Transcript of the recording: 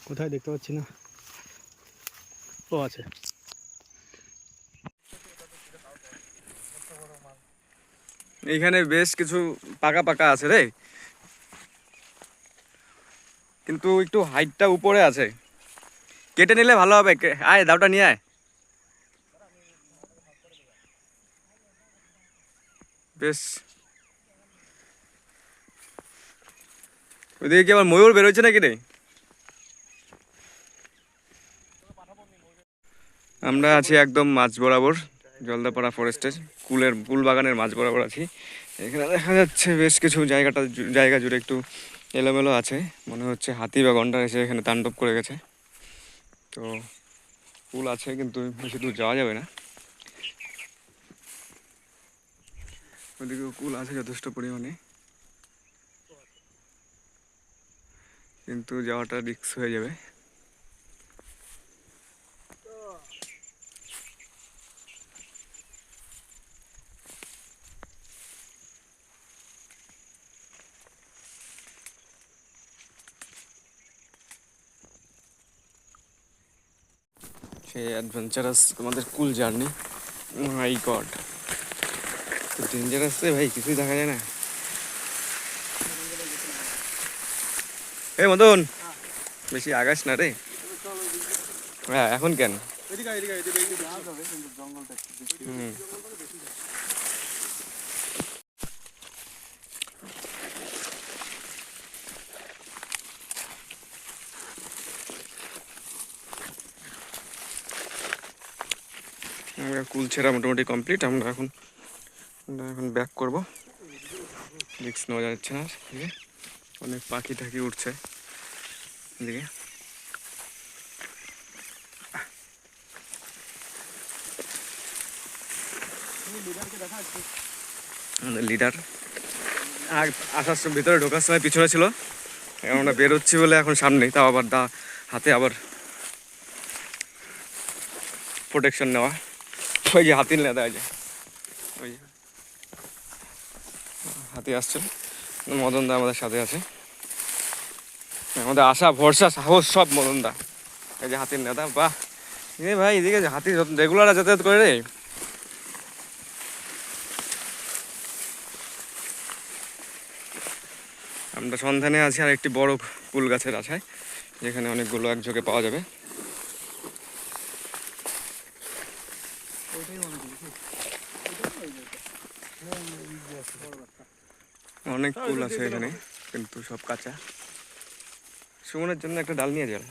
কোথায় দেখতে পাচ্ছি না। ও আছে। এইখানে বেশ কিছু পাকা পাকা আছে রে, কিন্তু একটু হাইটটা উপরে আছে। কেটে নিলে ভালো হবে। আয় দাওটা নিয়ে আয়। বেশ, ওইদিকে কি আবার ময়ূর বেরোচ্ছে নাকি রে? আমরা আছি একদম মাঝ বরাবর, জলদাপাড়া ফরেস্টের কুল বাগানের মাঝ বরাবর আছি। এখানে দেখা যাচ্ছে বেশ কিছু জায়গা জুড়ে একটু এলোমেলো আছে, মনে হচ্ছে হাতি বা গন্ডার এসে এখানে তাণ্ডব করে গেছে। তো কুল আছে কিন্তু বেশি দূর যাওয়া যাবে না। ওদিকেও কুল আছে যথেষ্ট পরিমাণে, কিন্তু যাওয়াটা রিস্ক হয়ে যাবে। সেই অ্যাডভেঞ্চারাস আমাদের কুল জার্নি। মাই গড, ডেঞ্জারাস রে ভাই, কিছুই দেখা যায় না। এই মদন, বেশি আগাস না রে। হ্যাঁ, এখন কেন? হুম, আমরা কুল ছেঁড়া মোটামুটি কমপ্লিট। আমরা এখন ব্যাক করবো, রিস্ক নেওয়া যাচ্ছে না। অনেক পাখি টাকি উঠছে এদিকে। আমাদের লিডার আসার সময় ভিতরে ঢোকার সময় পিছনে ছিল, এখন আমরা বেরোচ্ছি বলে এখন সামনে, তাও আবার হাতে আবার প্রোটেকশন নেওয়া। ওই যে হাতি নেওয়া যায়, ওই হাতি আসছে। মদন দা আমাদের সাথে আছে, আমাদের আশা ভরসা সাহস সব মদন দা। এই যে হাতির নেতা, বাহ এ ভাই, এদিকে হাতি রেগুলার যাতায়াত করে রে। আমরা সন্ধানে আছি আর একটি বড় কুল গাছের আশায়, যেখানে অনেকগুলো একযোগে পাওয়া যাবে। অনেক কুল আছে এখানে, কিন্তু সব কাঁচা। সুমনের জন্য একটা ডাল নিয়ে যান।